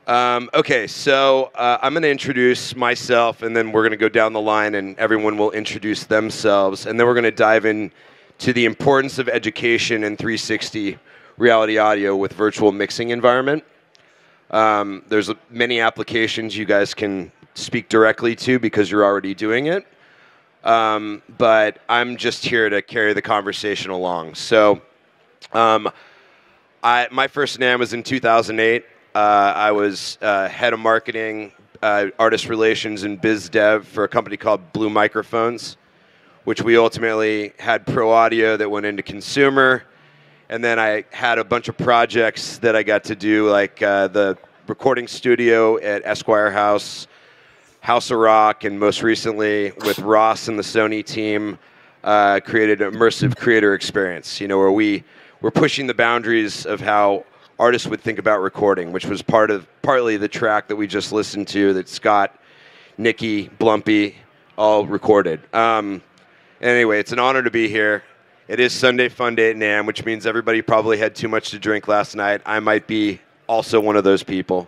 Okay, so I'm going to introduce myself, and then we're going to go down the line, and everyone will introduce themselves, and then we're going to dive in to the importance of education in 360 reality audio with virtual mixing environment. There's many applications you guys can speak directly to because you're already doing it, but I'm just here to carry the conversation along. So, my first NAM was in 2008. I was head of marketing, artist relations, and biz dev for a company called Blue Microphones, which we ultimately had pro audio that went into consumer. And then I had a bunch of projects that I got to do, like the recording studio at Esquire House, House of Rock, and most recently with Ross and the Sony team, created an immersive creator experience, where we're pushing the boundaries of how artists would think about recording, which was partly the track that we just listened to that Scott, Nikki, Blumpy all recorded. Anyway, it's an honor to be here. It is Sunday Fun Day at NAMM, which means everybody probably had too much to drink last night. I might be also one of those people.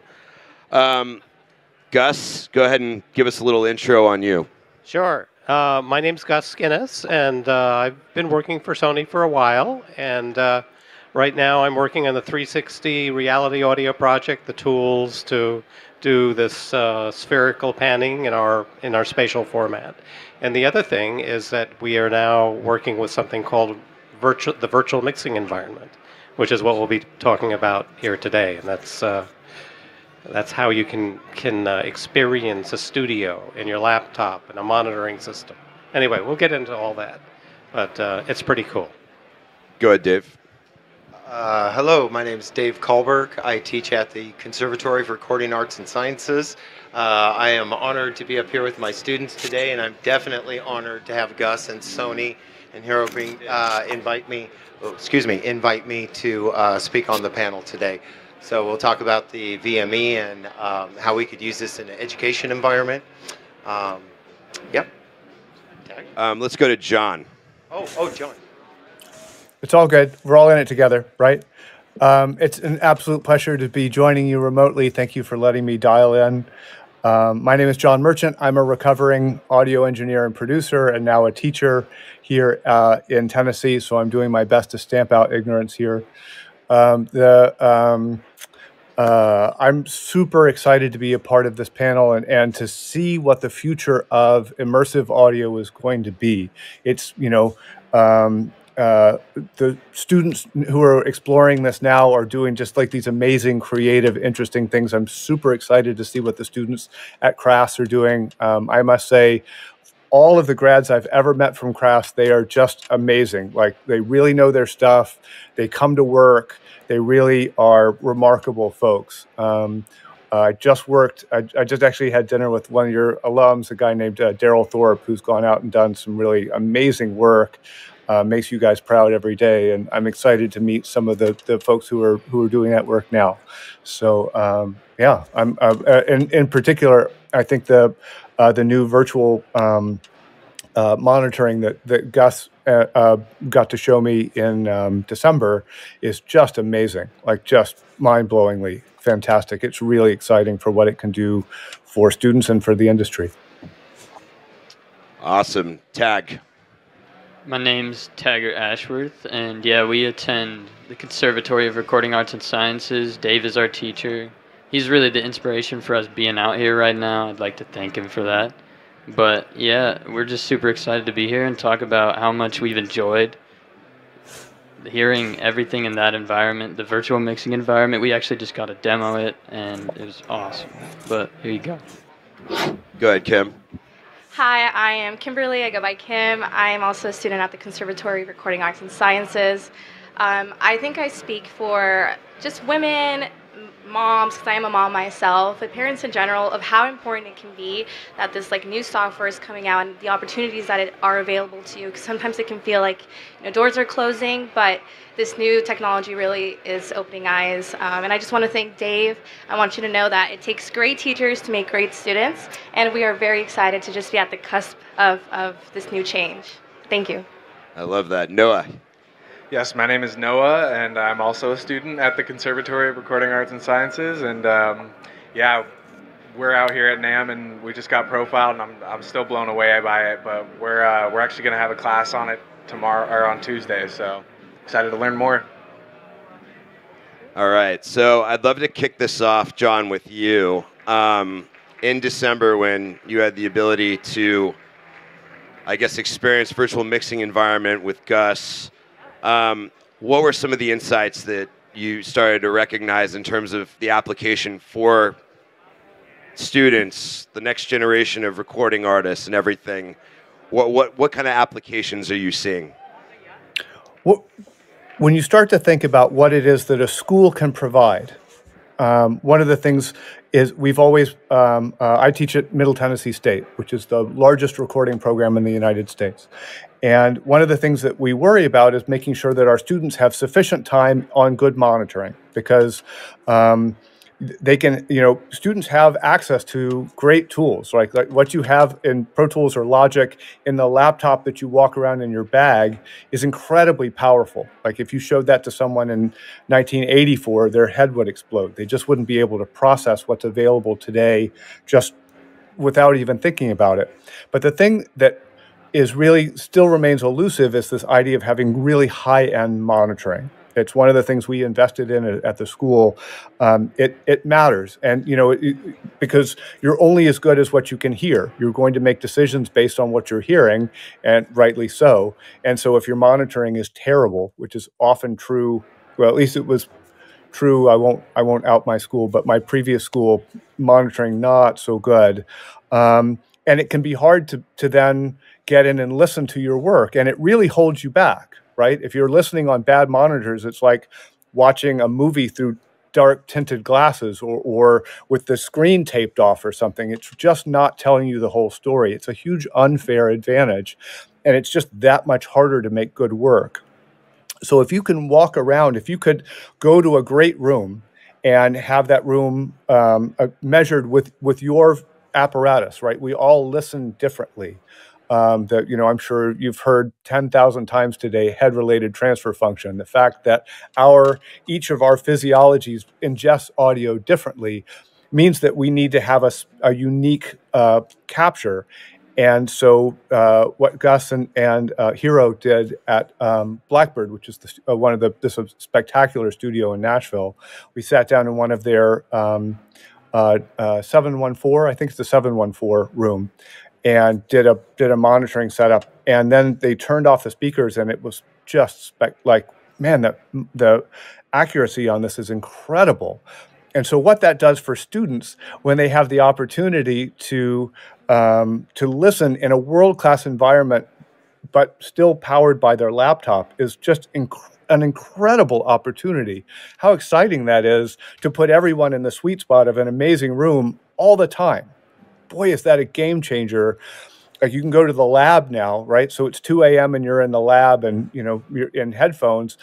Gus, go ahead and give us a little intro on you. Sure. My name's Gus Skinnis, and I've been working for Sony for a while. And right now I'm working on the 360 reality audio project, the tools to do this spherical panning in our spatial format. And the other thing is that we are now working with something called the virtual mixing environment, which is what we'll be talking about here today. And that's how you can experience a studio in your laptop and a monitoring system. Anyway, we'll get into all that, but it's pretty cool. Go ahead, Dave. Hello, my name is Dave Kahlberg. I teach at the Conservatory for Recording Arts and Sciences. I am honored to be up here with my students today, and I'm definitely honored to have Gus and Sony and Hero invite me to speak on the panel today. So we'll talk about the VME and how we could use this in an education environment. Yep. Let's go to John. Oh, John. It's all good. We're all in it together, right? It's an absolute pleasure to be joining you remotely. Thank you for letting me dial in. My name is John Merchant. I'm a recovering audio engineer and producer and now a teacher here in Tennessee, so I'm doing my best to stamp out ignorance here. I'm super excited to be a part of this panel and to see what the future of immersive audio is going to be. It's, the students who are exploring this now are doing just like these amazing, creative, interesting things. I'm super excited to see what the students at Crafts are doing. I must say, all of the grads I've ever met from Crafts, they are just amazing. Like, they really know their stuff. They come to work. They really are remarkable folks. I just actually had dinner with one of your alums, a guy named Daryl Thorpe, who's gone out and done some really amazing work. Makes you guys proud every day, and I'm excited to meet some of the folks who are doing that work now. So yeah, I'm in particular, I think the new virtual monitoring that Gus got to show me in December is just amazing, like just mind-blowingly fantastic. It's really exciting for what it can do for students and for the industry. Awesome. Tag. My name's Taggart Ashworth, and yeah, we attend the Conservatory of Recording Arts and Sciences. Dave is our teacher. He's really the inspiration for us being out here right now. I'd like to thank him for that. But yeah, we're just super excited to be here and talk about how much we've enjoyed hearing everything in that environment, the virtual mixing environment. We actually just got to demo it, and it was awesome. But here you go. Go ahead, Kim. Hi, I am Kimberly. I go by Kim. I am also a student at the Conservatory of Recording Arts and Sciences. I think I speak for just women, moms, because I am a mom myself, and parents in general, of how important it can be that this new software is coming out and the opportunities that are available to you. Because sometimes it can feel like doors are closing, but this new technology really is opening eyes. And I just want to thank Dave. I want you to know that it takes great teachers to make great students, and we are very excited to just be at the cusp of this new change. Thank you. I love that. Noah. Yes, my name is Noah, and I'm also a student at the Conservatory of Recording Arts and Sciences. And Yeah, we're out here at NAM and we just got profiled, and I'm still blown away by it. But we're actually going to have a class on it tomorrow or on Tuesday, so excited to learn more. All right, so I'd love to kick this off, John, with you. In December, when you had the ability to, I guess, experience virtual mixing environment with Gus, what were some of the insights that you started to recognize in terms of the application for students, the next generation of recording artists and everything? What kind of applications are you seeing? Well, when you start to think about what it is that a school can provide, one of the things is we've always, I teach at Middle Tennessee State, which is the largest recording program in the United States. And one of the things that we worry about is making sure that our students have sufficient time on good monitoring, because they can, students have access to great tools, like what you have in Pro Tools or Logic in the laptop that you walk around in your bag is incredibly powerful. Like if you showed that to someone in 1984, their head would explode. They just wouldn't be able to process what's available today just without even thinking about it. But the thing that is really still remains elusive is this idea of having really high-end monitoring. It's one of the things we invested in at the school. It matters, and because you're only as good as what you can hear. You're going to make decisions based on what you're hearing, and rightly so. And so, if your monitoring is terrible, which is often true, well, at least it was true. I won't out my school, but my previous school monitoring not so good, and it can be hard to then get in and listen to your work, and it really holds you back. Right? If you're listening on bad monitors, it's like watching a movie through dark tinted glasses or with the screen taped off or something. It's just not telling you the whole story. It's a huge unfair advantage, and it's just that much harder to make good work. So if you can walk around, if you could go to a great room and have that room measured with your apparatus, right? We all listen differently. I'm sure you've heard 10,000 times today, head-related transfer function. The fact that each of our physiologies ingests audio differently means that we need to have a unique capture. And so what Gus and Hero did at Blackbird, which is one of this spectacular studio in Nashville, we sat down in one of their 714, I think it's the 714 room, and did a monitoring setup, and then they turned off the speakers, and it was just man, the accuracy on this is incredible. And so what that does for students when they have the opportunity to listen in a world-class environment, but still powered by their laptop, is just an incredible opportunity. How exciting that is to put everyone in the sweet spot of an amazing room all the time. Boy, is that a game changer. Like you can go to the lab now, right? So it's 2 a.m. and you're in the lab and, you're in headphones,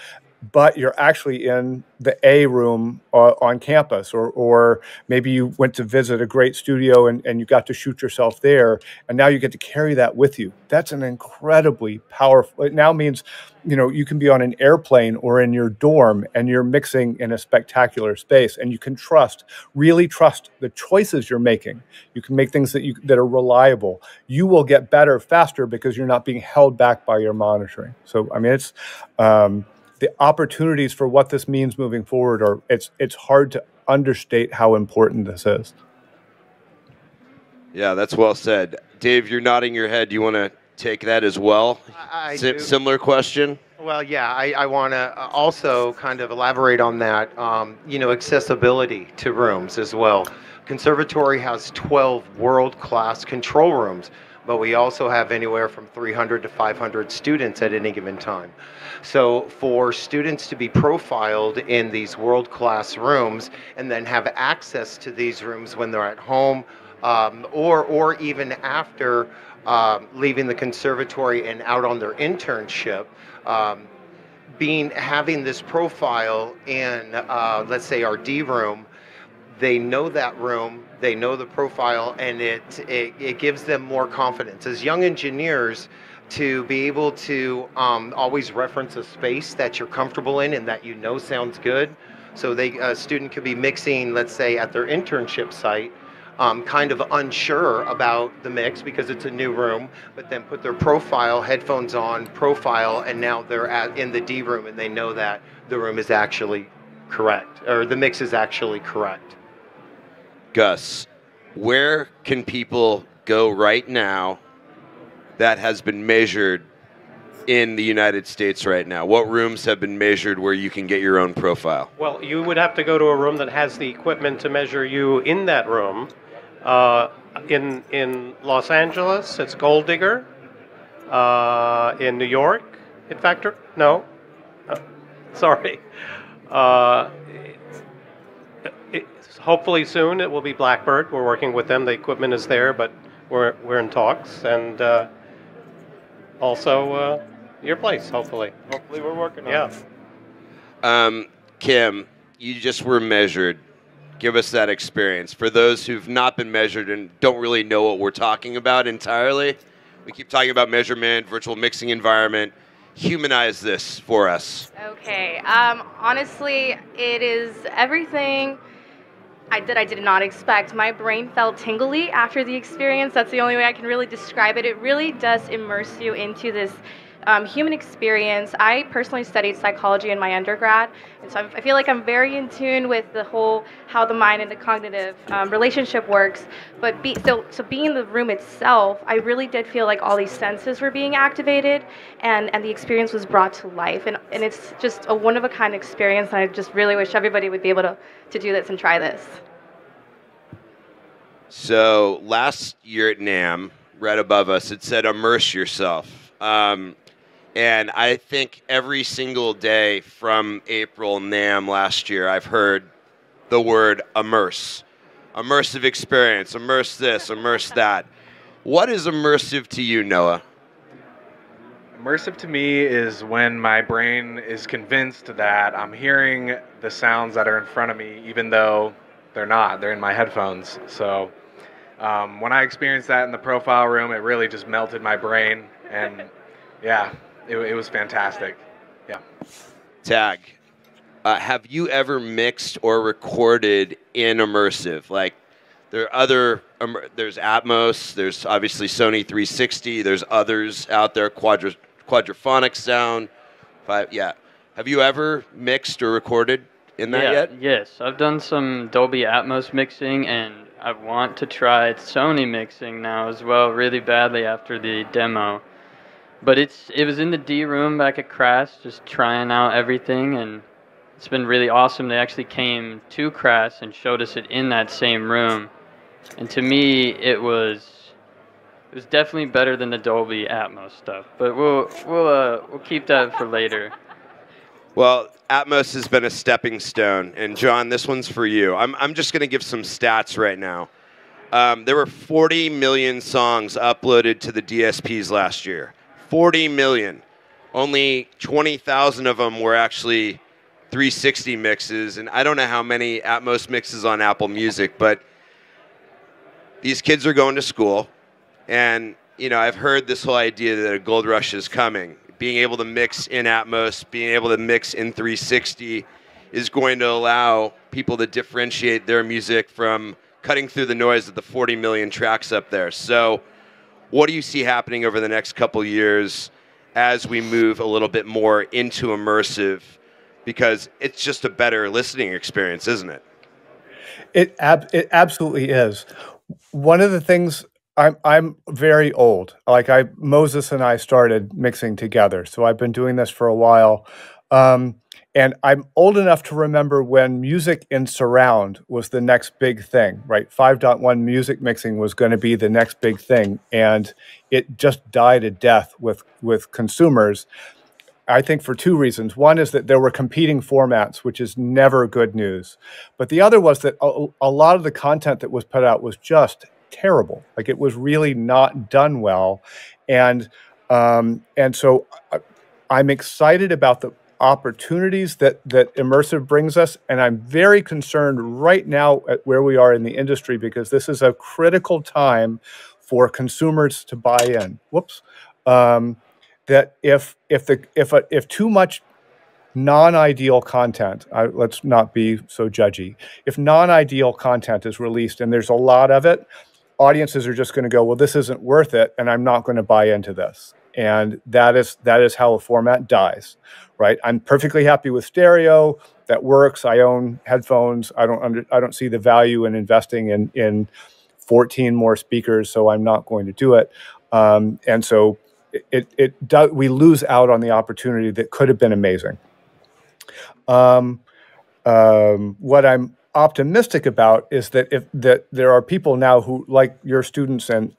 but you're actually in the A room on campus, or maybe you went to visit a great studio and you got to shoot yourself there, and now you get to carry that with you. That's an incredibly powerful, it now means, you can be on an airplane or in your dorm and you're mixing in a spectacular space, and you can really trust the choices you're making. You can make things that are reliable. You will get better faster because you're not being held back by your monitoring. So, it's, the opportunities for what this means moving forward it's hard to understate how important this is. Yeah, that's well said. Dave, you're nodding your head. Do you want to take that as well? I do. Similar question? Well, yeah, I want to also kind of elaborate on that, accessibility to rooms as well. Conservatory has 12 world-class control rooms, but we also have anywhere from 300 to 500 students at any given time. So for students to be profiled in these world-class rooms and then have access to these rooms when they're at home, or even after leaving the conservatory and out on their internship, having this profile in, let's say, our D room, they know that room, they know the profile, and it gives them more confidence as young engineers to be able to always reference a space that you're comfortable in and that sounds good. So a student could be mixing, let's say, at their internship site, kind of unsure about the mix because it's a new room, but then put their headphones on, profile, and now they're in the D room and they know that the room is actually correct, or the mix is actually correct. Gus, where can people go right now that has been measured in the United States right now? What rooms have been measured where you can get your own profile? Well, you would have to go to a room that has the equipment to measure you in that room. In Los Angeles, it's Gold Digger. In New York, sorry. Hopefully soon it will be Blackbird. We're working with them. The equipment is there, but we're in talks, and also your place. Hopefully we're working on it. Kim, you just were measured. Give us that experience. For those who've not been measured and don't really know what we're talking about entirely, we keep talking about measurement, virtual mixing environment. Humanize this for us. Okay. Honestly, it is everything I did not expect. My brain felt tingly after the experience. That's the only way I can really describe it. It really does immerse you into this human experience. I personally studied psychology in my undergrad, and so I feel like I'm very in tune with the whole how the mind and the cognitive relationship works. But so being in the room itself, I really did feel like all these senses were being activated, and the experience was brought to life. And it's just a one-of-a-kind experience, and I just really wish everybody would be able to do this and try this. So last year at NAMM, right above us, it said immerse yourself. And I think every single day from April NAMM last year, I've heard the word immerse. Immersive experience, immerse this, immerse that. What is immersive to you, Noah? Immersive to me is when my brain is convinced that I'm hearing the sounds that are in front of me, even though they're not. They're in my headphones. So when I experienced that in the profile room, it really just melted my brain. And yeah, it was fantastic. Yeah. Tag, have you ever mixed or recorded in immersive? Like, there's Atmos, there's obviously Sony 360, there's others out there, quadraphonic sound. Have you ever mixed or recorded in that yet? Yes, I've done some Dolby Atmos mixing, and I want to try Sony mixing now as well, really badly after the demo. But it was in the D room back at Crass, just trying out everything, and it's been really awesome. They actually came to Crass and showed us it in that same room, and to me, it was definitely better than the Dolby Atmos stuff. But we'll keep that for later. Well, Atmos has been a stepping stone, and John, this one's for you. I'm just going to give some stats right now. There were 40 million songs uploaded to the DSPs last year. 40 million. Only 20,000 of them were actually 360 mixes, and I don't know how many Atmos mixes on Apple Music, but these kids are going to school, and I've heard this whole idea that a gold rush is coming. Being able to mix in Atmos, being able to mix in 360 is going to allow people to differentiate their music from cutting through the noise of the 40 million tracks up there. So what do you see happening over the next couple years as we move a little bit more into immersive? Because it's just a better listening experience, isn't it? It absolutely is. One of the things, I'm very old. Like Moses and I started mixing together, so I've been doing this for a while. And I'm old enough to remember when music in surround was the next big thing, right? 5.1 music mixing was going to be the next big thing, and it just died a death with consumers. I think for two reasons. One is that there were competing formats, which is never good news. But the other was that a lot of the content that was put out was just terrible. Like, it was really not done well. And so I'm excited about the opportunities that immersive brings us, and I'm very concerned right now at where we are in the industry, because this is a critical time for consumers to buy in. That if too much non-ideal content, let's not be so judgy. If non-ideal content is released and there's a lot of it, audiences are just going to go, well, this isn't worth it, and I'm not going to buy into this. And that is how a format dies, right? I'm perfectly happy with stereo. That works. I own headphones. I don't see the value in investing in 14 more speakers, so I'm not going to do it. And so we lose out on the opportunity that could have been amazing. What I'm optimistic about is that there are people now who, like your students and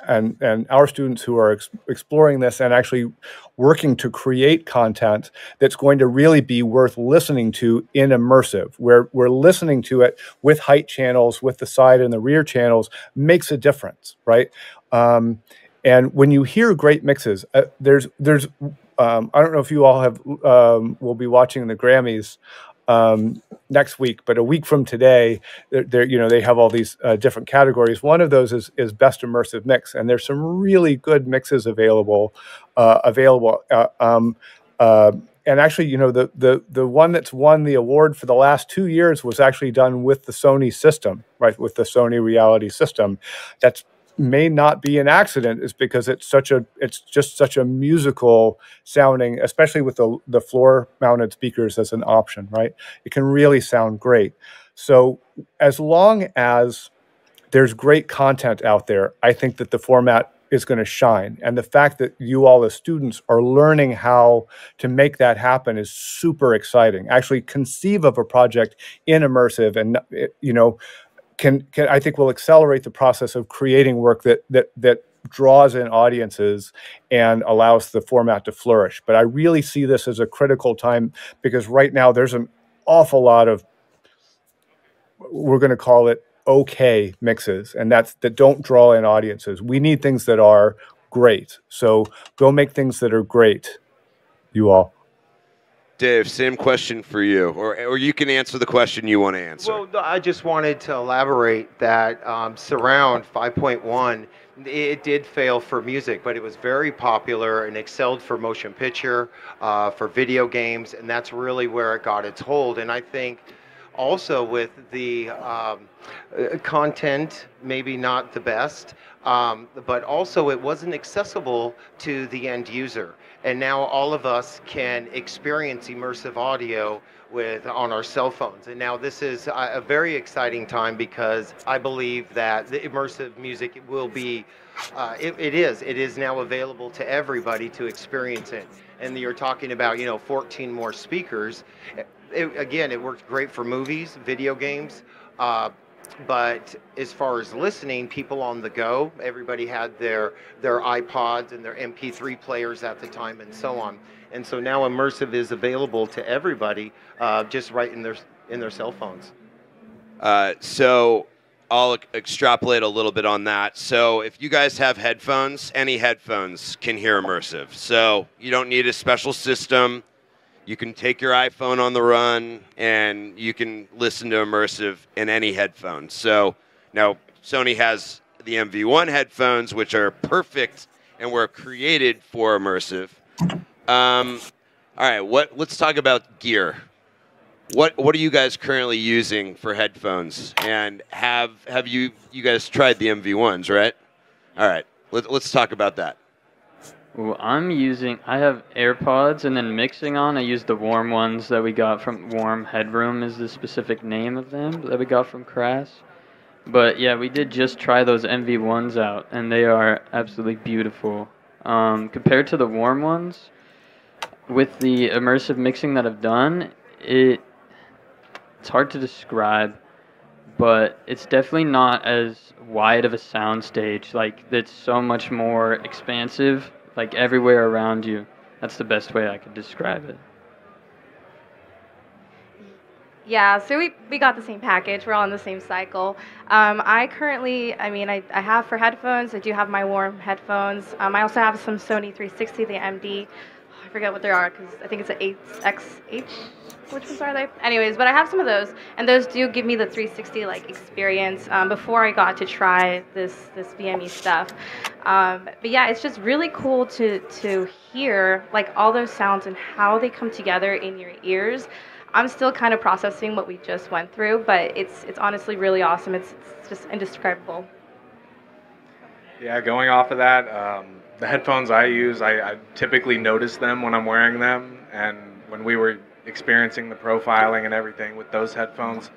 our students, who are exploring this and actually working to create content that's going to really be worth listening to in immersive, where we're listening to it with height channels, with the side and the rear channels, makes a difference, right? And when you hear great mixes, there's I don't know if you all will be watching the Grammys next week, but a week from today, they have all these different categories. One of those is best immersive mix, and there's some really good mixes available. And actually, the one that's won the award for the last 2 years was actually done with the Sony system, right? With the Sony reality system. That's may not be an accident, is because it's just such a musical sounding, especially with the floor mounted speakers as an option, right? It can really sound great. So as long as there's great content out there, I think that the format is going to shine. And the fact that you all as students are learning how to make that happen is super exciting. Actually conceive of a project in immersive and, can I think will accelerate the process of creating work that draws in audiences and allows the format to flourish. But I really see this as a critical time, because right now there's an awful lot of, we're going to call it okay mixes, and that don't draw in audiences. We need things that are great. So go make things that are great, you all. Dave, same question for you, or you can answer the question you want to answer. Well, I just wanted to elaborate that Surround 5.1, it did fail for music, but it was very popular and excelled for motion picture, for video games, and that's really where it got its hold. And I think also with the content, maybe not the best, but also it wasn't accessible to the end user. And now all of us can experience immersive audio on our cell phones. And now this is a very exciting time, because I believe that the immersive music will be, it is now available to everybody to experience it. And you're talking about, 14 more speakers. Again, it works great for movies, video games, but as far as listening, people on the go, everybody had their iPods and their MP3 players at the time, and so on. And so now immersive is available to everybody, just right in their cell phones. So I'll extrapolate a little bit on that. So if you guys have headphones, any headphones can hear immersive. So you don't need a special system. You can take your iPhone on the run, and you can listen to immersive in any headphone. So now Sony has the MV1 headphones, which are perfect and were created for immersive. All right, let's talk about gear. What are you guys currently using for headphones? And have you guys tried the MV1s, right? All right, let's talk about that. Well, I have AirPods, and then mixing on, I use the Warm ones that we got from Warm Headroom is the specific name of them that we got from Crass. But yeah, we did just try those MV1s out, and they are absolutely beautiful. Compared to the Warm ones, with the immersive mixing that I've done, it's hard to describe, but it's definitely not as wide of a sound stage. Like, it's so much more expansive, like everywhere around you. That's the best way I could describe it. Yeah, so we got the same package. We're all in the same cycle. I currently, I have for headphones, I do have my Warm headphones. I also have some Sony 360, the MD. forget what they are because I think it's an 8XH. Which ones are they? Anyways, but I have some of those, and those do give me the 360 like experience before I got to try this VME stuff. But yeah, it's just really cool to hear like all those sounds and how they come together in your ears. I'm still kind of processing what we just went through, but it's honestly really awesome. It's just indescribable. Yeah, going off of that, the headphones I use, I typically notice them when I'm wearing them, and when we were experiencing the profiling and everything with those headphones,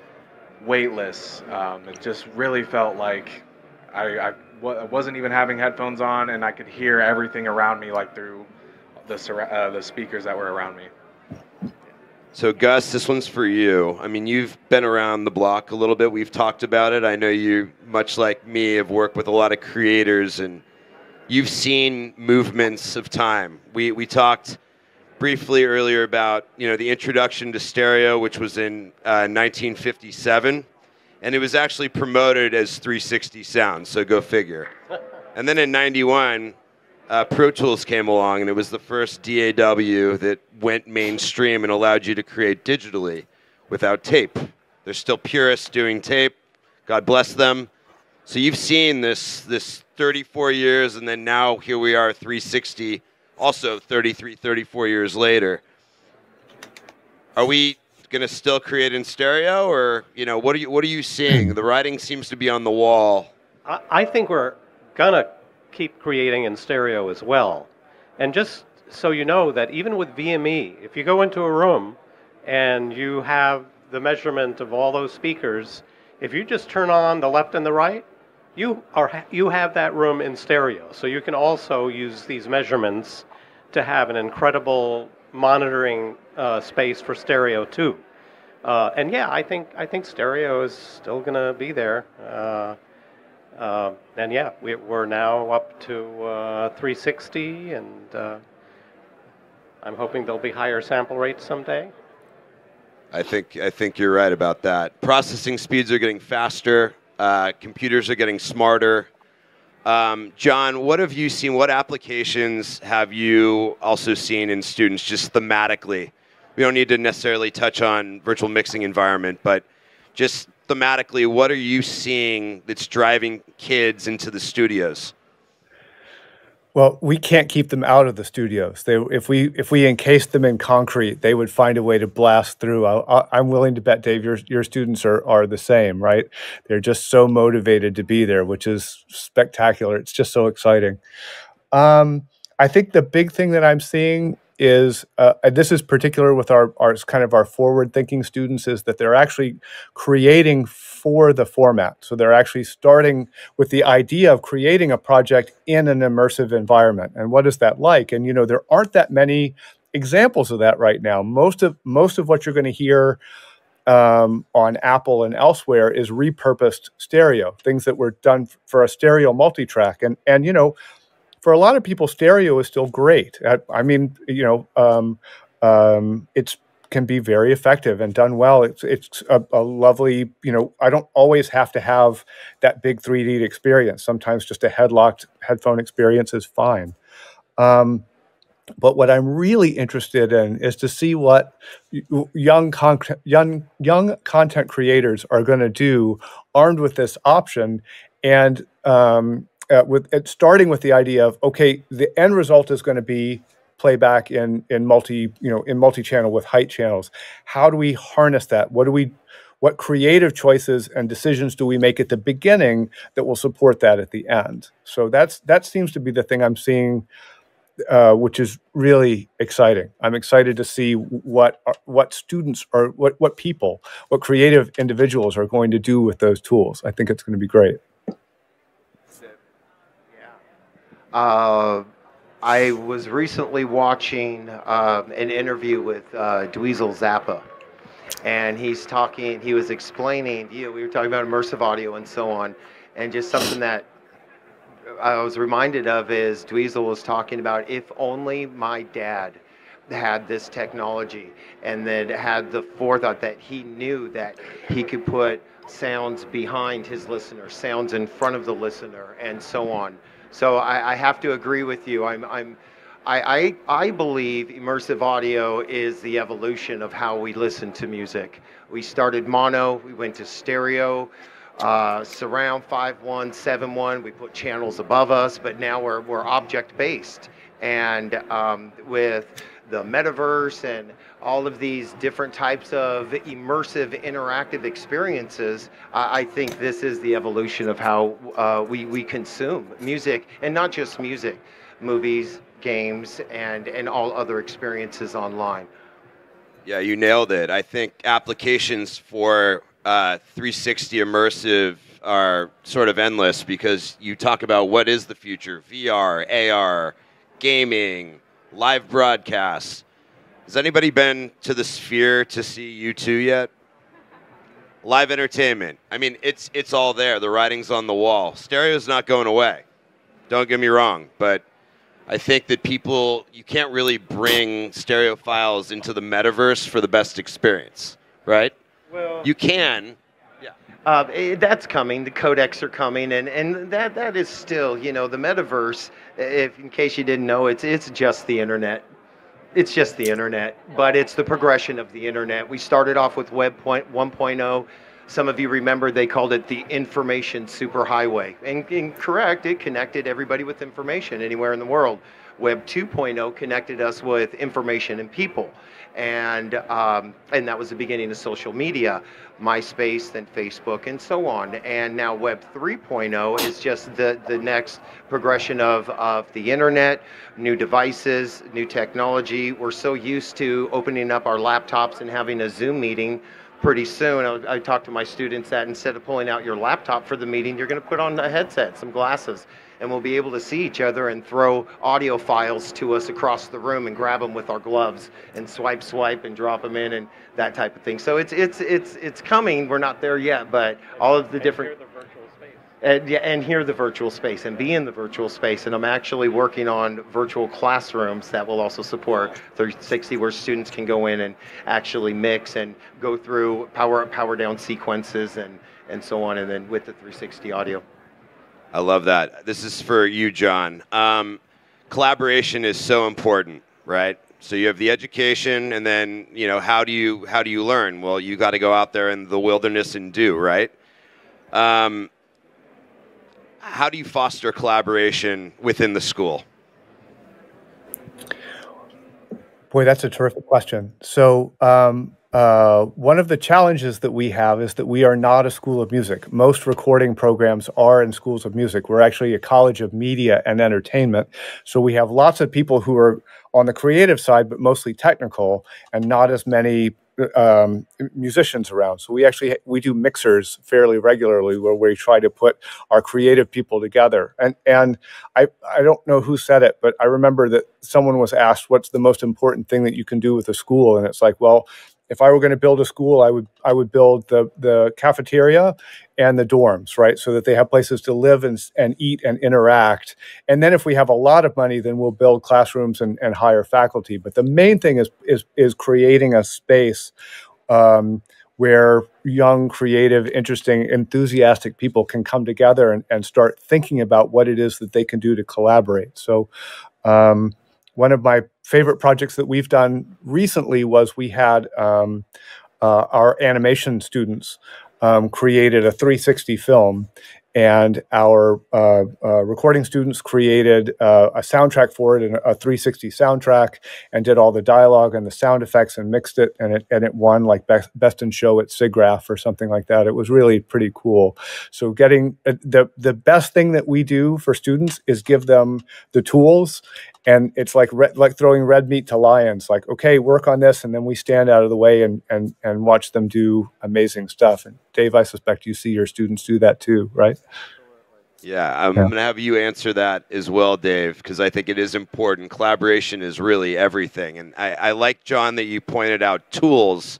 weightless. It just really felt like I wasn't even having headphones on, and I could hear everything around me like through the speakers that were around me. So Gus, this one's for you. I mean, you've been around the block a little bit. We've talked about it. I know you, much like me, have worked with a lot of creators, and you've seen movements of time. We talked briefly earlier about the introduction to stereo, which was in 1957, and it was actually promoted as 360 sound. So go figure. And then in '91. Pro Tools came along, and it was the first DAW that went mainstream and allowed you to create digitally without tape. There's still purists doing tape. God bless them. So you've seen this 34 years, and then now here we are, 360, also 33, 34 years later. Are we going to still create in stereo, or what are you seeing? The writing seems to be on the wall. I think we're gonna keep creating in stereo as well. And just so you know that even with VME, if you go into a room and you have the measurement of all those speakers, if you just turn on the left and the right, you have that room in stereo. So you can also use these measurements to have an incredible monitoring space for stereo too. And yeah, I think stereo is still gonna be there. And yeah, we're now up to 360, and I'm hoping there'll be higher sample rates someday. I think you're right about that. Processing speeds are getting faster. Computers are getting smarter. John, what have you seen? What applications have you also seen in students, just thematically? We don't need to necessarily touch on virtual mixing environment, but just thematically, what are you seeing that's driving kids into the studios? Well, we can't keep them out of the studios. If we encased them in concrete, they would find a way to blast through. I'm willing to bet, Dave, your students are the same, right? They're just so motivated to be there, which is spectacular. It's just so exciting. I think the big thing that I'm seeing is, this is particular with our kind of our forward-thinking students, is that they're actually creating for the format. So they're actually starting with the idea of creating a project in an immersive environment. And what is that like? And there aren't that many examples of that right now. Most of what you're going to hear on Apple and elsewhere is repurposed stereo, things that were done for a stereo multitrack. And for a lot of people, stereo is still great. I mean, it can be very effective and done well. It's a lovely, I don't always have to have that big 3D experience. Sometimes just a headlocked headphone experience is fine. But what I'm really interested in is to see what young content creators are going to do armed with this option, and starting with the idea of, okay, the end result is going to be playback in multi-channel with height channels. How do we harness that? What creative choices and decisions do we make at the beginning that will support that at the end? So that seems to be the thing I'm seeing, which is really exciting. I'm excited to see what students or what creative individuals are going to do with those tools. I think it's going to be great. I was recently watching an interview with Dweezil Zappa, and he was explaining, we were talking about immersive audio and so on, and just something that I was reminded of is Dweezil was talking about, if only my dad had this technology and then had the forethought that he knew that he could put sounds behind his listener, sounds in front of the listener, and so on. So I have to agree with you. I believe immersive audio is the evolution of how we listen to music. We started mono, we went to stereo, surround 5.1, 7.1, we put channels above us, but now we're object-based. And with the metaverse and all of these different types of immersive interactive experiences, I think this is the evolution of how we consume music, and not just music, movies, games, and all other experiences online. Yeah, you nailed it. I think applications for 360 immersive are sort of endless, because you talk about what is the future: VR, AR, gaming, live broadcasts. Has anybody been to the Sphere to see U2 yet? Live entertainment. I mean, it's all there. The writing's on the wall. Stereo's not going away. Don't get me wrong, but I think that you can't really bring stereophiles into the metaverse for the best experience, right? Well, you can. That's coming. The codecs are coming, and that is still, the metaverse. If in case you didn't know, it's just the internet. It's just the internet, but it's the progression of the internet. We started off with Web 1.0. Some of you remember they called it the information superhighway. And correct, it connected everybody with information anywhere in the world. Web 2.0 connected us with information and people. And that was the beginning of social media, MySpace, then Facebook, and so on. And now Web 3.0 is just the next progression of the internet, new devices, new technology. We're so used to opening up our laptops and having a Zoom meeting. Pretty soon, I talk to my students that instead of pulling out your laptop for the meeting, you're going to put on a headset, some glasses, and we'll be able to see each other and throw audio files to us across the room and grab them with our gloves and swipe and drop them in and that type of thing. So it's coming. We're not there yet, but all of the different. And hear the virtual space and be in the virtual space. And I'm actually working on virtual classrooms that will also support 360, where students can go in and actually mix and go through power up, power down sequences and so on, and then with the 360 audio. I love that. This is for you, John. Collaboration is so important, right? So you have the education, and then how do you learn? Well, you got to go out there in the wilderness and do, right? How do you foster collaboration within the school? Boy, that's a terrific question. So one of the challenges that we have is that we are not a school of music. Most recording programs are in schools of music. We're actually a college of media and entertainment. So we have lots of people who are on the creative side, but mostly technical, and not as many musicians around. So we do mixers fairly regularly, where we try to put our creative people together. And I don't know who said it, but I remember that someone was asked, what's the most important thing that you can do with a school? And it's like, well, if I were going to build a school, I would build the cafeteria and the dorms, right? So that they have places to live and eat and interact. And then if we have a lot of money, then we'll build classrooms and hire faculty. But the main thing is creating a space where young, creative, interesting, enthusiastic people can come together and start thinking about what it is that they can do to collaborate. So one of my favorite projects that we've done recently was we had our animation students created a 360 film, and our recording students created a soundtrack for it, and a 360 soundtrack, and did all the dialogue and the sound effects and mixed it, and it won like best in show at SIGGRAPH or something like that. It was really pretty cool. So getting the best thing that we do for students is give them the tools. And it's like throwing red meat to lions. Like, okay, work on this, and then we stand out of the way and watch them do amazing stuff. And Dave, I suspect you see your students do that too, right? Yeah, I'm going to have you answer that as well, Dave, because I think it is important. Collaboration is really everything. And I like, John, that you pointed out tools.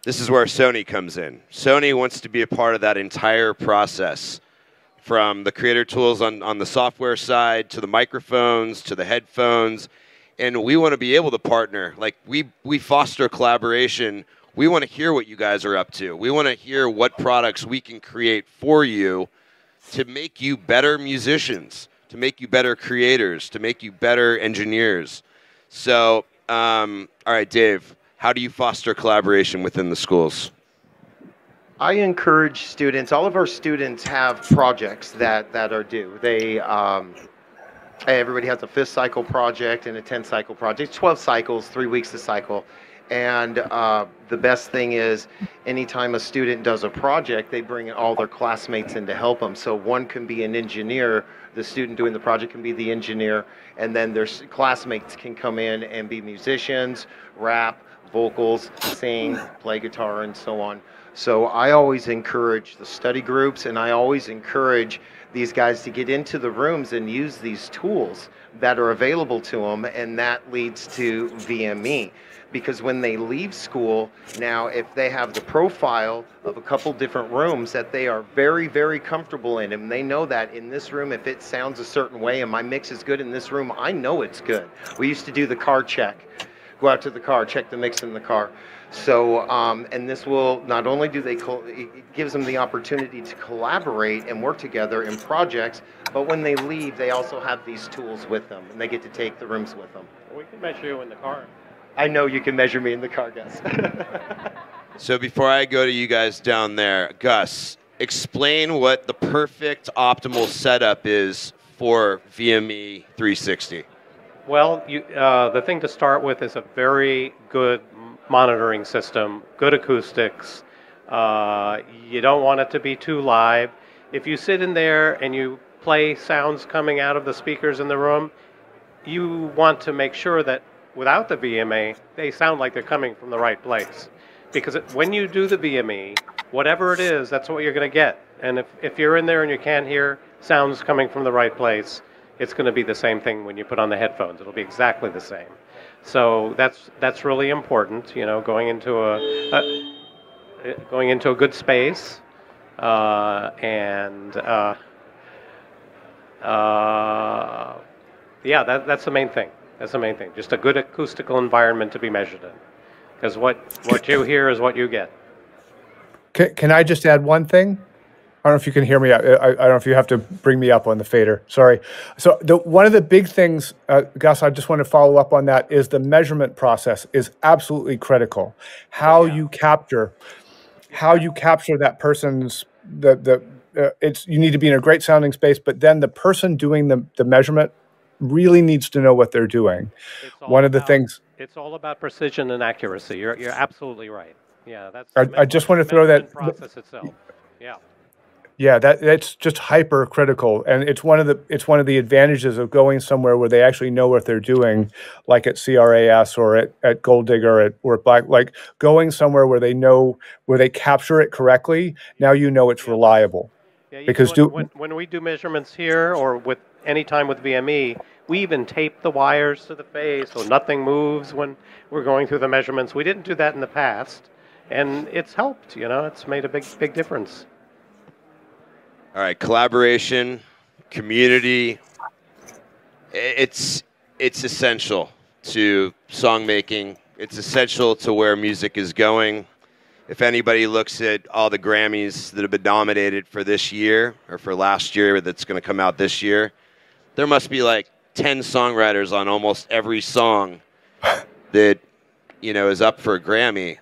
This is where Sony comes in. Sony wants to be a part of that entire process, from the creator tools on the software side, to the microphones, to the headphones. And we want to be able to partner. Like, we foster collaboration. We want to hear what you guys are up to. We want to hear what products we can create for you to make you better musicians, to make you better creators, to make you better engineers. So, all right, Dave, how do you foster collaboration within the schools? I encourage students, all of our students have projects that are due. Everybody has a 5th cycle project and a 10th cycle project, 12 cycles, 3 weeks a cycle. And the best thing is anytime a student does a project, they bring all their classmates in to help them. So one can be an engineer, the student doing the project can be the engineer, and then their classmates can come in and be musicians, rap, vocals, sing, play guitar, and so on. So I always encourage the study groups, and I always encourage these guys to get into the rooms and use these tools that are available to them, and that leads to VME. Because when they leave school, now if they have the profile of a couple different rooms that they are very, very comfortable in, and they know that in this room, if it sounds a certain way and my mix is good in this room, I know it's good. We used to do the car check. Go out to the car, check the mix in the car. So, and this will, not only do they, it gives them the opportunity to collaborate and work together in projects, but when they leave, they also have these tools with them, and they get to take the rooms with them. We can measure you in the car. I know you can measure me in the car, Gus. So before I go to you guys down there, Gus, explain what the perfect optimal setup is for VME 360. Well, the thing to start with is a very good monitoring system, good acoustics. You don't want it to be too live. If you sit in there and you play sounds coming out of the speakers in the room, you want to make sure that without the VMA, they sound like they're coming from the right place. Because when you do the VME, whatever it is, that's what you're going to get. And if you're in there and you can't hear sounds coming from the right place, it's going to be the same thing when you put on the headphones. It'll be exactly the same. So that's really important, you know, going into a good space, yeah, that's the main thing. That's the main thing. Just a good acoustical environment to be measured in, because what you hear is what you get. Can I just add one thing? I don't know if you can hear me. I don't know if you have to bring me up on the fader. Sorry. So one of the big things, Gus, I just want to follow up on that, is the measurement process is absolutely critical. How you capture that person's you need to be in a great sounding space, but then the person doing the measurement really needs to know what they're doing. One of the things. It's all about precision and accuracy. You're absolutely right. Yeah, that's. I just want to throw that process itself. Yeah. Yeah, that's just hyper critical, and it's one of the advantages of going somewhere where they actually know what they're doing, like at CRAS or at Gold Digger or at Black. Like going somewhere where they know where they capture it correctly. Now you know it's reliable. Yeah, because when we do measurements here or with any time with VME, we even tape the wires to the phase so nothing moves when we're going through the measurements. We didn't do that in the past, and it's helped. You know, it's made a big difference. All right, collaboration, community, it's essential to song making. It's essential to where music is going. If anybody looks at all the Grammys that have been nominated for this year or for last year that's going to come out this year, there must be like 10 songwriters on almost every song that, you know, is up for a Grammy.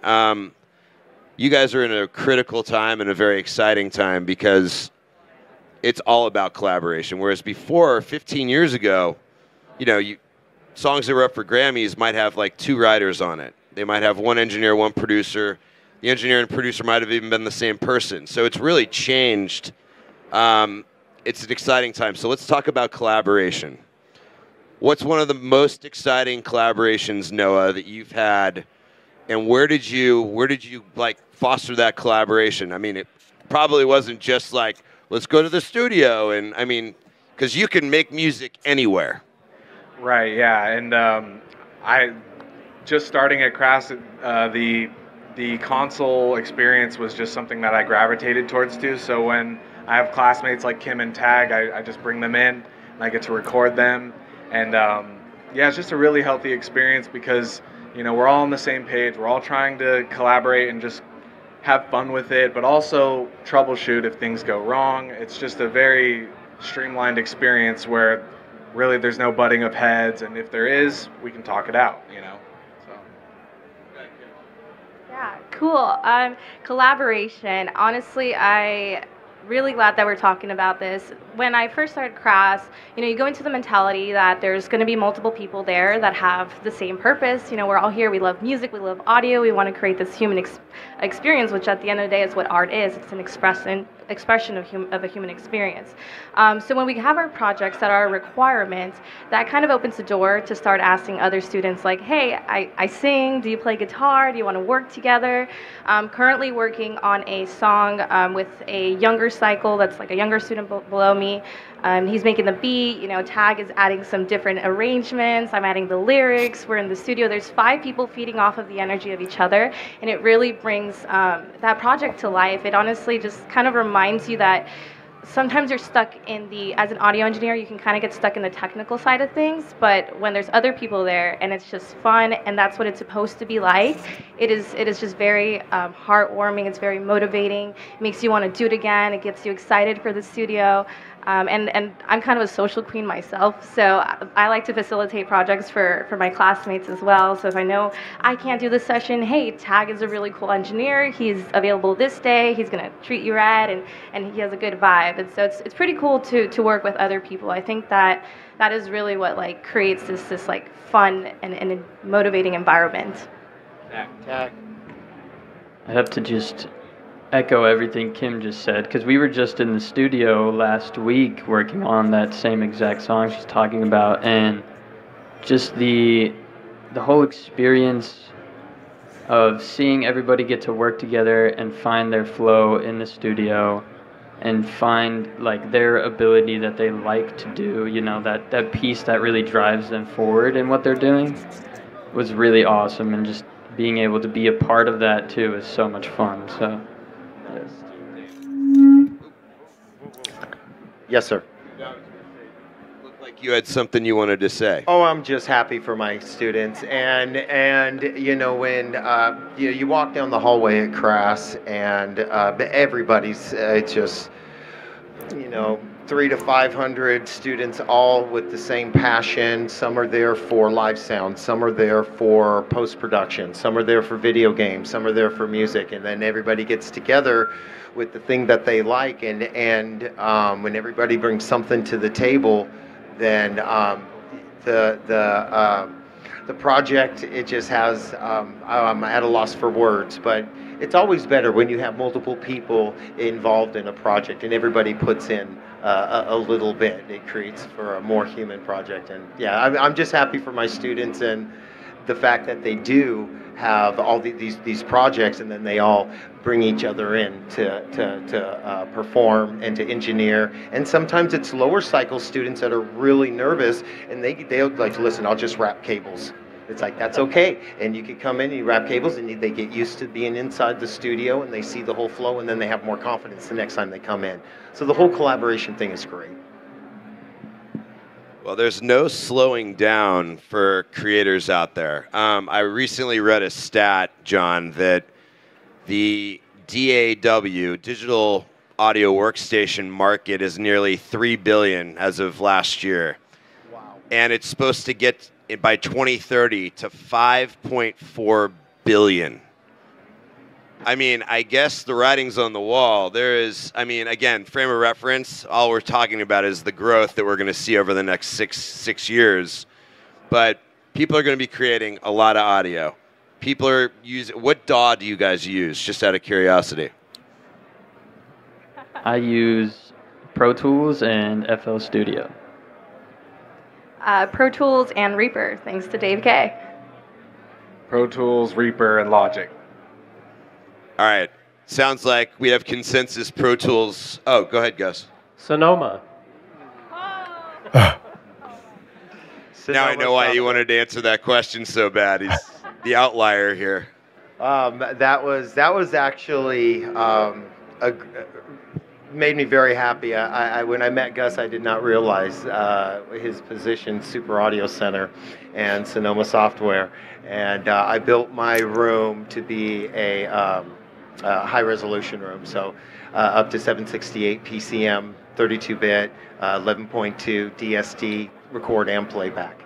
You guys are in a critical time and a very exciting time because it's all about collaboration. Whereas before, 15 years ago, you know, songs that were up for Grammys might have like 2 writers on it. They might have one engineer, one producer. The engineer and producer might have even been the same person. So it's really changed. It's an exciting time. So let's talk about collaboration. What's one of the most exciting collaborations, Noah, that you've had, and where did you like foster that collaboration? I mean, it probably wasn't just like, let's go to the studio, and I mean, because you can make music anywhere. Right, yeah, and I just starting at Crass, the console experience was just something that I gravitated towards too. So when I have classmates like Kim and Tag, I just bring them in and I get to record them, and yeah, it's just a really healthy experience because, you know, we're all on the same page. We're all trying to collaborate and just have fun with it, but also troubleshoot if things go wrong. It's just a very streamlined experience where really there's no butting of heads, and if there is, we can talk it out, you know. So. Yeah, cool. Collaboration. Honestly, I really glad that we're talking about this. When I first started CRAS, you go into the mentality that there's going to be multiple people there that have the same purpose. We're all here. We love music. We love audio. We want to create this human experience, which at the end of the day is what art is. It's an expression of a human experience. So when we have our projects that are requirements, that kind of opens the door to start asking other students like, hey, I sing. Do you play guitar? Do you want to work together? I'm currently working on a song with a younger cycle that's like a younger student below me. He's making the beat. Tag is adding some different arrangements. I'm adding the lyrics. We're in the studio. There's 5 people feeding off of the energy of each other, and it really brings that project to life. It honestly just kind of reminds you that sometimes you're stuck as an audio engineer, you can kind of get stuck in the technical side of things, but when there's other people there and it's just fun and that's what it's supposed to be like, it is just very heartwarming. It's very motivating. It makes you want to do it again. It gets you excited for the studio. And I'm kind of a social queen myself, so I like to facilitate projects for my classmates as well. So if I know I can't do this session, hey, Tag is a really cool engineer. He's available this day. He's going to treat you right, and he has a good vibe. And so it's pretty cool to work with other people. I think that is really what creates this fun and motivating environment. Tag. I have to just echo everything Kim just said, because we were just in the studio last week working on that same exact song she's talking about, and just the whole experience of seeing everybody get to work together and find their flow in the studio and find their ability that they like to do, that piece that really drives them forward in what they're doing was really awesome, and just being able to be a part of that too is so much fun. So Yes, sir. Looked like you had something you wanted to say. Oh, I'm just happy for my students, and when you walk down the hallway at CRAS, and everybody's just 300 to 500 students, all with the same passion. Some are there for live sound, some are there for post-production, some are there for video games, some are there for music, and then everybody gets together with the thing that they like, and when everybody brings something to the table, then the project, it just has, I'm at a loss for words, but it's always better when you have multiple people involved in a project and everybody puts in a little bit. It creates for a more human project. And yeah, I'm just happy for my students and the fact that they do have all these projects, and then they all bring each other in to perform and to engineer. And sometimes it's lower cycle students that are really nervous, and they'll like, listen, I'll just wrap cables. It's like, that's okay. And you can come in and you wrap cables, and they get used to being inside the studio, and they see the whole flow, and then they have more confidence the next time they come in. So the whole collaboration thing is great. Well, there's no slowing down for creators out there. I recently read a stat, John, that the DAW, digital audio workstation market, is nearly $3 billion as of last year. Wow. And it's supposed to get by 2030 to $5.4 billion. I mean, I guess the writing's on the wall. There is, again, frame of reference, all we're talking about is the growth that we're going to see over the next six years. But people are going to be creating a lot of audio. People are using, what DAW do you guys use, just out of curiosity? I use Pro Tools and FL Studio. Pro Tools and Reaper, thanks to Dave K. Pro Tools, Reaper, and Logic. All right. Sounds like we have consensus Pro Tools. Oh, go ahead, Gus. Sonoma. Now I know why you wanted to answer that question so bad. He's the outlier here. That was actually made me very happy. When I met Gus, I did not realize his position, Super Audio Center and Sonoma Software. And I built my room to be a high-resolution room. So up to 768 PCM, 32-bit, 11.2 DSD record and playback.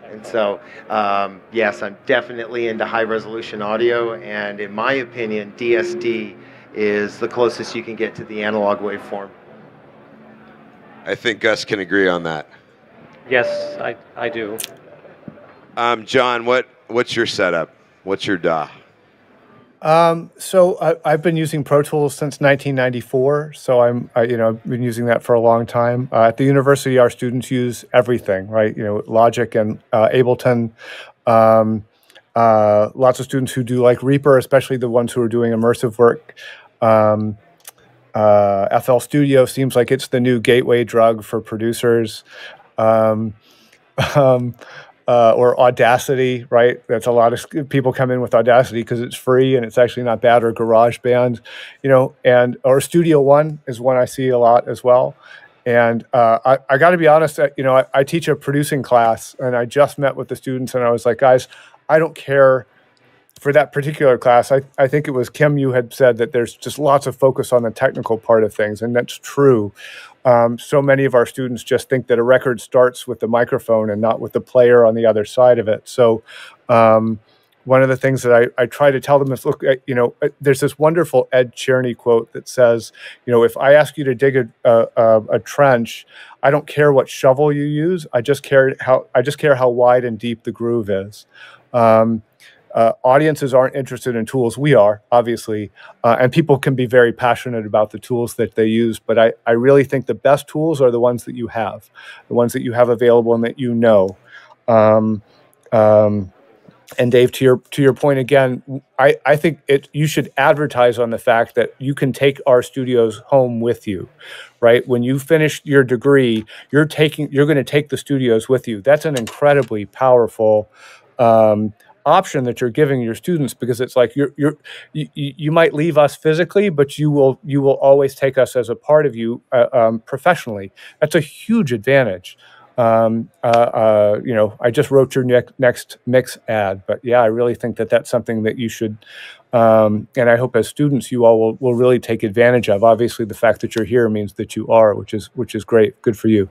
And so, yes, I'm definitely into high-resolution audio, and in my opinion, DSD is the closest you can get to the analog waveform. I think Gus can agree on that. Yes, I do. John, what's your setup? What's your DAW? So I've been using Pro Tools since 1994. So I've been using that for a long time. At the university, our students use everything, right? Logic and Ableton. Lots of students who do like Reaper, especially the ones who are doing immersive work. FL Studio seems like it's the new gateway drug for producers. Or Audacity, right? That's a lot of people come in with Audacity because it's free and it's actually not bad, or GarageBand, or Studio One is one I see a lot as well. And I got to be honest, I teach a producing class, and I just met with the students, and I was like, guys, I don't care for that particular class. I think it was Kim, you had said that there's just lots of focus on the technical part of things, and that's true. So many of our students just think that a record starts with the microphone and not with the player on the other side of it. So one of the things that I try to tell them is, look, there's this wonderful Ed Cherney quote that says, if I ask you to dig a trench, I don't care what shovel you use. I just care how wide and deep the groove is. Audiences aren't interested in tools. We are, obviously, and people can be very passionate about the tools that they use, but I really think the best tools are the ones that you have, available and that you know. And Dave, to your point again, I think you should advertise on the fact that you can take our studios home with you, right? When you finish your degree, you're going to take the studios with you. That's an incredibly powerful option that you're giving your students, because it's like you might leave us physically, but you will always take us as a part of you professionally. That's a huge advantage. I just wrote your next mix ad, but yeah, I really think that that's something that you should, and I hope as students you all will really take advantage of. Obviously, the fact that you're here means that you are, which is great. Good for you.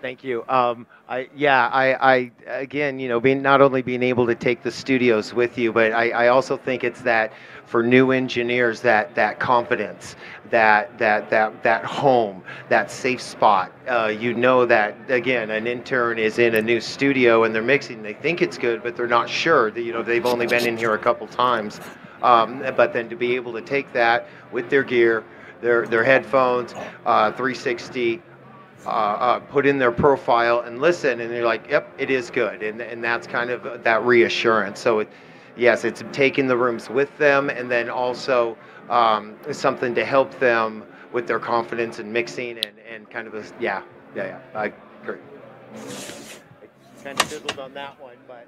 Thank you. I again, not only being able to take the studios with you, but I also think it's that for new engineers, that confidence, that home, that safe spot. That again, an intern is in a new studio and they're mixing. They think it's good, but they're not sure. That they've only been in here a couple times. But then to be able to take that with their gear, their headphones, 360. Put in their profile and listen, and they're like, yep, it is good, and that's kind of that reassurance. So it's taking the rooms with them, and then also something to help them with their confidence in mixing and kind of I agree. I kind of fiddled on that one, but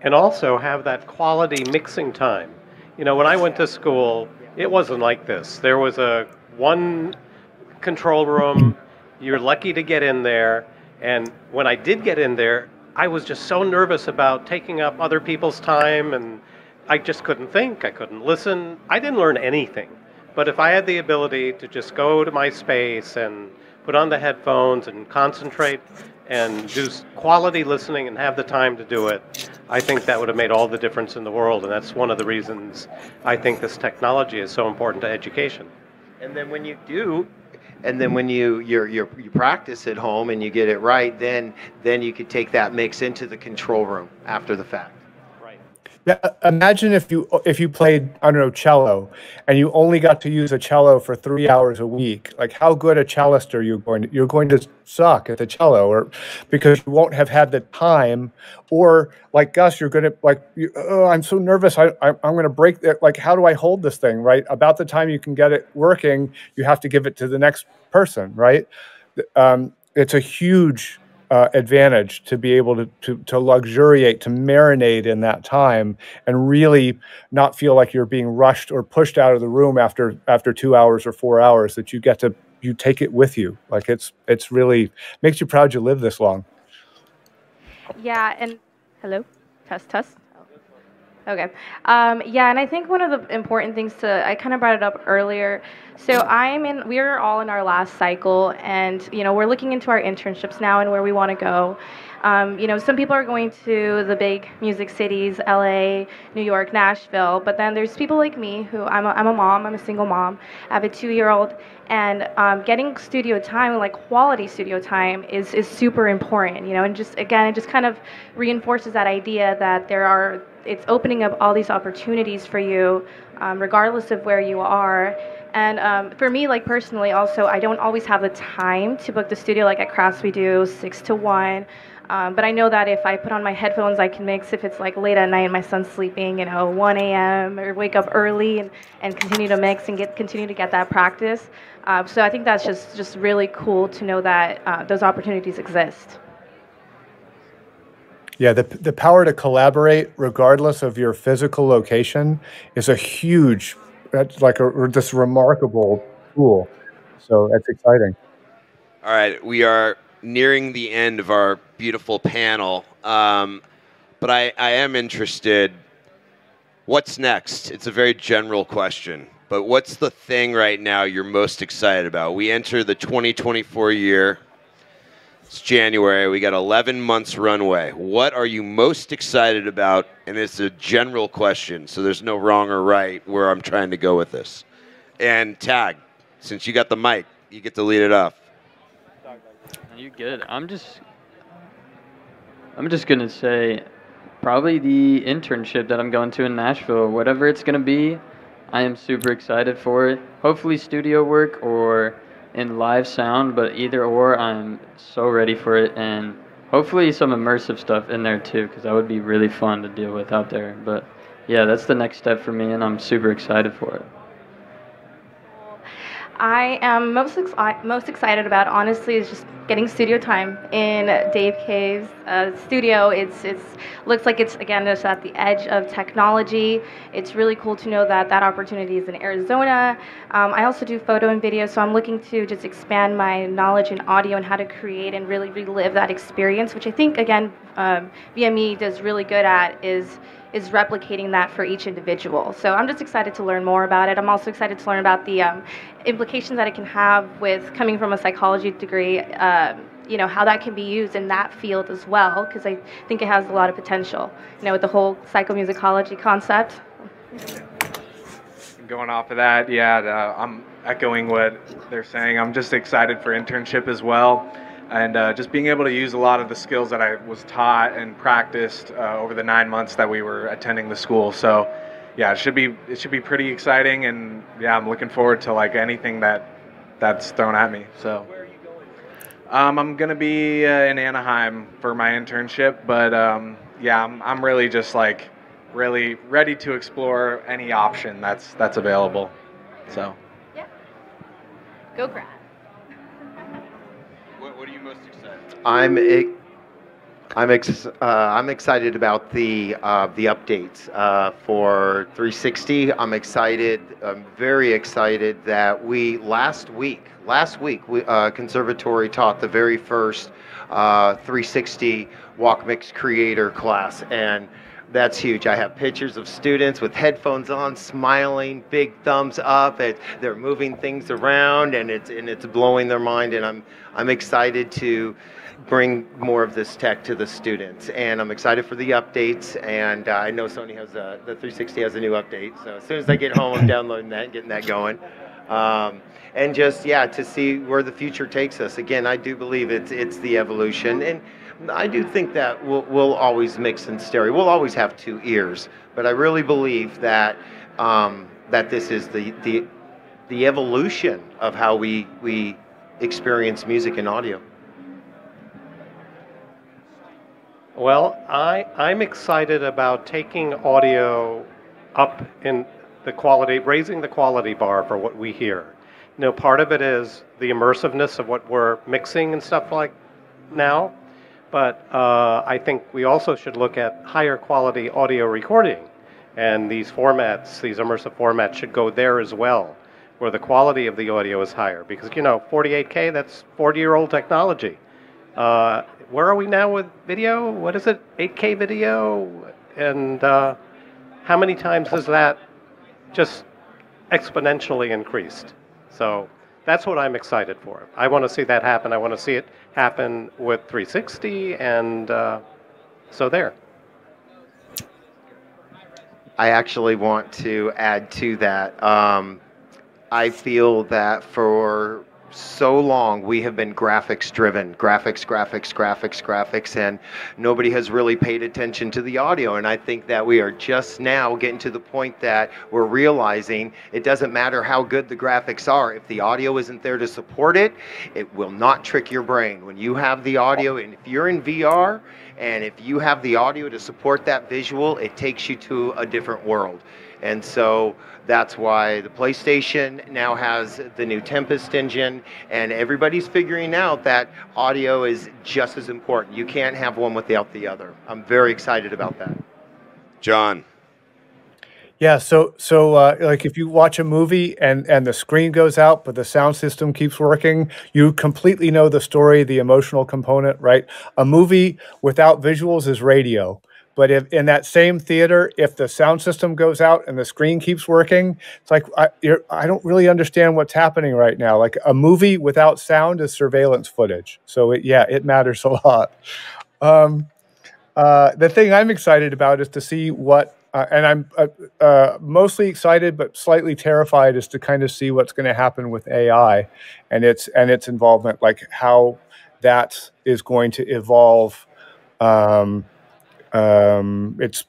and also have that quality mixing time. When I went to school, it wasn't like this. There was one control room. You're lucky to get in there, and when I did get in there, I was just so nervous about taking up other people's time, and I just couldn't think, I couldn't listen. I didn't learn anything. But if I had the ability to just go to my space and put on the headphones and concentrate and do quality listening and have the time to do it, I think that would have made all the difference in the world, and that's one of the reasons I think this technology is so important to education. And then when you do, when you practice at home and you get it right, then you could take that mix into the control room after the fact. Right. Yeah. Imagine if you played, I don't know, cello, and you only got to use a cello for 3 hours a week. Like, how good a cellist are you going to? You're going to suck at the cello, or because you won't have had the time, or like Gus, you're going to I'm so nervous. I'm going to break it. Like, how do I hold this thing, right? About the time you can get it working, you have to give it to the next person, right? It's a huge advantage to be able to luxuriate, to marinate in that time, and really not feel like you're being rushed or pushed out of the room after 2 hours or 4 hours. That you take it with you. Like, it's really makes you proud you live this long. Yeah, and hello, test. Okay. Yeah, and I think one of the important things I kind of brought it up earlier. So we're all in our last cycle, and we're looking into our internships now and where we want to go. Some people are going to the big music cities, LA, New York, Nashville, but then there's people like me who I'm a mom, I'm a single mom, I have a 2-year-old, and getting studio time, like quality studio time, is super important, and just again, it just kind of reinforces that idea that it's opening up all these opportunities for you, regardless of where you are. And for me, like personally, also, I don't always have the time to book the studio. Like at Crafts, we do 6 to 1. But I know that if I put on my headphones, I can mix if it's like late at night and my son's sleeping, 1 a.m. or wake up early and continue to mix and continue to get that practice. So I think that's just really cool to know that those opportunities exist. Yeah, the power to collaborate regardless of your physical location is a huge, that's like this remarkable tool. So that's exciting. All right, we are nearing the end of our beautiful panel, but I am interested. What's next? It's a very general question, but what's the thing right now you're most excited about? We enter the 2024 year. It's January. We got 11 months runway. What are you most excited about? And it's a general question, so there's no wrong or right where I'm trying to go with this. And Tag, since you got the mic, you get to lead it off. You're good. I'm just gonna say probably the internship that I'm going to in Nashville. Whatever it's gonna be, I am super excited for it. Hopefully studio work or in live sound, but either or, I'm so ready for it, and hopefully some immersive stuff in there too, because that would be really fun to deal with out there. But yeah, that's the next step for me, and I'm super excited for it. I am most excited about, honestly, is just getting studio time in Dave Cave's studio. It's looks like it's, again, just at the edge of technology. It's really cool to know that that opportunity is in Arizona. I also do photo and video, so I'm looking to just expand my knowledge in audio and how to create and really relive that experience, which I think, again, VME does really good at is replicating that for each individual. So I'm just excited to learn more about it. I'm also excited to learn about the implications that it can have with coming from a psychology degree, how that can be used in that field as well, because I think it has a lot of potential, with the whole psychomusicology concept. Going off of that, yeah, I'm echoing what they're saying. I'm just excited for internship as well. And just being able to use a lot of the skills that I was taught and practiced over the 9 months that we were attending the school. So, yeah, it should be pretty exciting, and yeah, I'm looking forward to like anything that's thrown at me. So, where are you going? I'm gonna be in Anaheim for my internship, but yeah, I'm really just like really ready to explore any option that's available. So, yeah, go grad. What are you most excited about? I'm excited about the updates for 360. I'm excited. I'm very excited that last week Conservatory taught the very first 360 Walk Mix Creator class, and that's huge. I have pictures of students with headphones on, smiling, big thumbs up. They're moving things around, and it's blowing their mind. And I'm excited to bring more of this tech to the students. And I'm excited for the updates. And I know Sony has the 360 has a new update. So as soon as I get home, I'm downloading that, and getting that going. And just to see where the future takes us. Again, I do believe it's the evolution. And I do think that we'll always mix in stereo. We'll always have two ears, but I really believe that that this is the evolution of how we experience music and audio. Well, I'm excited about taking audio up in the quality, raising the quality bar for what we hear. Part of it is the immersiveness of what we're mixing and stuff like now. But I think we also should look at higher quality audio recording. And these formats, these immersive formats, should go there as well, where the quality of the audio is higher. Because, 48K, that's 40-year-old technology. Where are we now with video? What is it? 8K video? And how many times has that just exponentially increased? So that's what I'm excited for. I want to see that happen. I want to see it happen with 360, and so there. I actually want to add to that. I feel that for so long we have been graphics driven, graphics, and nobody has really paid attention to the audio. And I think that we are just now getting to the point that we're realizing it doesn't matter how good the graphics are. If the audio isn't there to support it, it will not trick your brain. When you have the audio, and if you're in VR, and if you have the audio to support that visual, it takes you to a different world. And so that's why the PlayStation now has the new Tempest engine, and everybody's figuring out that audio is just as important. You can't have one without the other. I'm very excited about that. John. Yeah, so like if you watch a movie and the screen goes out, but the sound system keeps working, you completely know the story, the emotional component, right? A movie without visuals is radio. But if in that same theater, if the sound system goes out and the screen keeps working, it's like I don't really understand what's happening right now. Like a movie without sound is surveillance footage. So it matters a lot. The thing I'm excited about is to see what, and I'm mostly excited but slightly terrified, is to kind of see what's going to happen with AI and its involvement, like how that is going to evolve. It's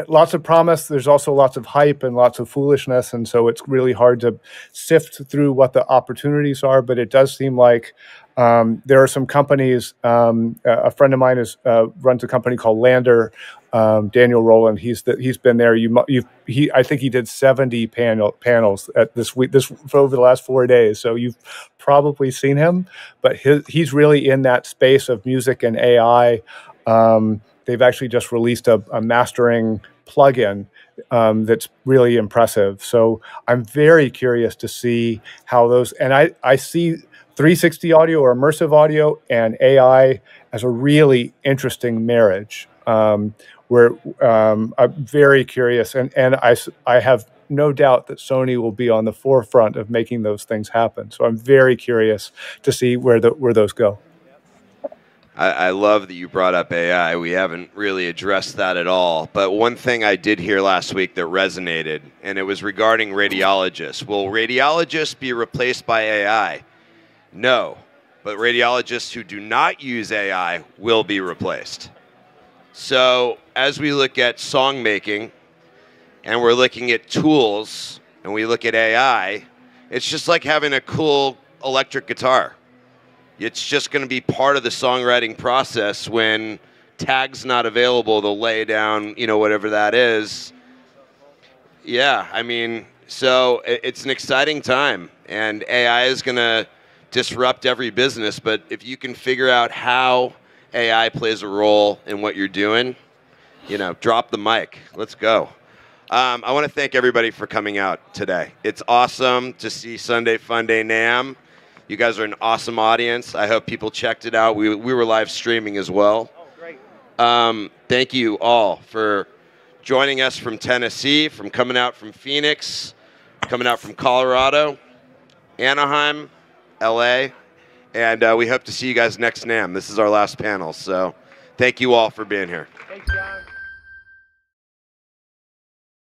lots of promise. There's also lots of hype and lots of foolishness, and so it's really hard to sift through what the opportunities are. But it does seem like there are some companies. A friend of mine runs a company called Lander. Daniel Rowland. He's been there. I think he did 70 panels at this week over the last 4 days. So you've probably seen him, but he's really in that space of music and AI. They've actually just released a mastering plugin that's really impressive. So I'm very curious to see how those, and I see 360 audio or immersive audio and AI as a really interesting marriage. I'm very curious, and I have no doubt that Sony will be on the forefront of making those things happen. So I'm very curious to see where those go. I love that you brought up AI. We haven't really addressed that at all. But one thing I did hear last week that resonated, and it was regarding radiologists. Will radiologists be replaced by AI? No. But radiologists who do not use AI will be replaced. So as we look at song making, and we're looking at tools, and we look at AI, it's just like having a cool electric guitar. It's just going to be part of the songwriting process. When tag's not available, they'll lay down, whatever that is. Yeah, I mean, so it's an exciting time, and AI is going to disrupt every business. But if you can figure out how AI plays a role in what you're doing, drop the mic. Let's go. I want to thank everybody for coming out today. It's awesome to see Sunday Funday NAMM. You guys are an awesome audience. I hope people checked it out. We were live streaming as well. Oh, great. Thank you all for joining us from Tennessee, from coming out from Phoenix, coming out from Colorado, Anaheim, LA, and we hope to see you guys next NAMM. This is our last panel, so thank you all for being here. Thanks, guys.